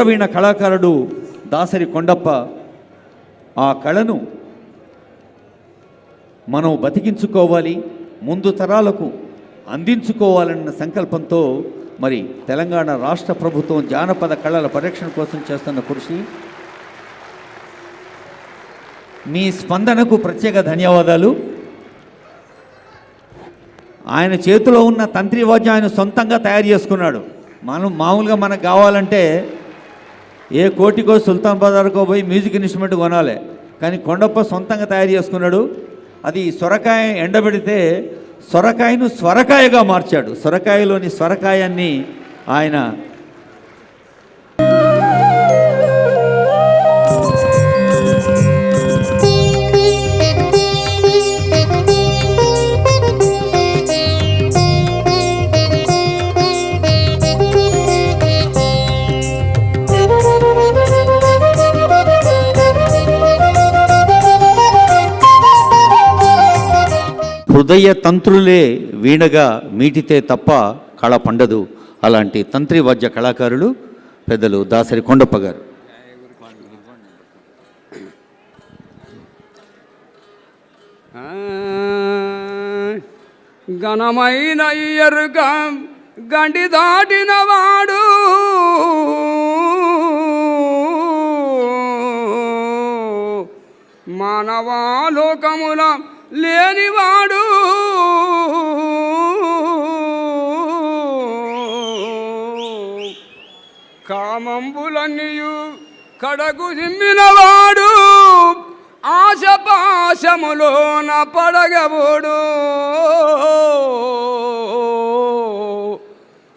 వీణ కళాకారుడు దాసరి కొండప్ప ఆ కళను మనం బతికించుకోవాలి, ముందు తరాలకు అందించుకోవాలన్న సంకల్పంతో మరి తెలంగాణ రాష్ట్ర ప్రభుత్వం జానపద కళల పరిరక్షణ కోసం చేస్తున్న కృషి. మీ స్పందనకు ప్రత్యేక ధన్యవాదాలు. ఆయన చేతిలో ఉన్న తంత్రి వాద్యం ఆయన సొంతంగా తయారు చేసుకున్నాడు. మామూలుగా మనకు కావాలంటే ఏ కోటికో సుల్తాన్ బజార్కో పోయి మ్యూజిక్ ఇన్స్ట్రుమెంట్ కొనాలి, కానీ కొండప్ప సొంతంగా తయారు చేసుకున్నాడు. అది సొరకాయ ఎండబెడితే సొరకాయను స్వరకాయగా మార్చాడు. సొరకాయలోని స్వరకాయాన్ని ఆయన హృదయ తంత్రులే వీణగా మీటితే తప్ప కళ పండదు. అలాంటి తంత్రి వాద్య కళాకారులు పెద్దలు దాసరి కొండప్ప గారు. ఘనమైన ఎరుక గండి దాటిన వాడు మానవాలోకముల లేనివాడు కామంబులన్నీయు కడకు జిమ్మినవాడు ఆశపాశములోన పడగబోడు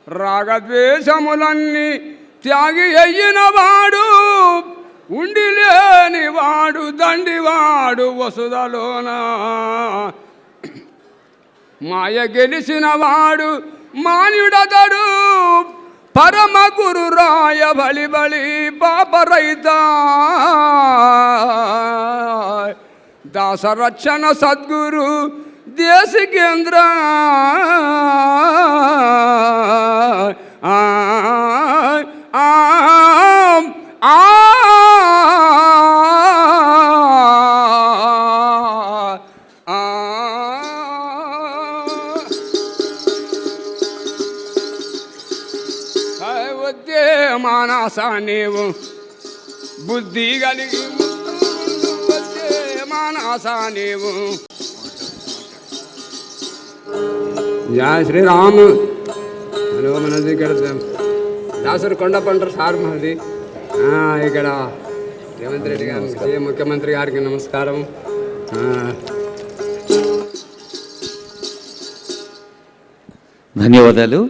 రాగద్వేషములన్నీ త్యాగి అయ్యినవాడు ఉండి లేనివాడు దండివాడు వసుదలోన మాయ గెలిచినవాడు మాన్యుడతడు పరమ గురు రాయ బలి బలి పాపరైత దాసరక్షణ సద్గురు దేశికేంద్ర మానస నీవు బుద్ధి కలిగి మానస నీవు. జయ శ్రీరామ్. హలో మనది ఇక్కడ దాసరి కొండప్ప అంటారు సార్ మనది. ఇక్కడ రేవంత్ రెడ్డి గారు ముఖ్యమంత్రి గారికి నమస్కారం. ధన్యవాదాలు.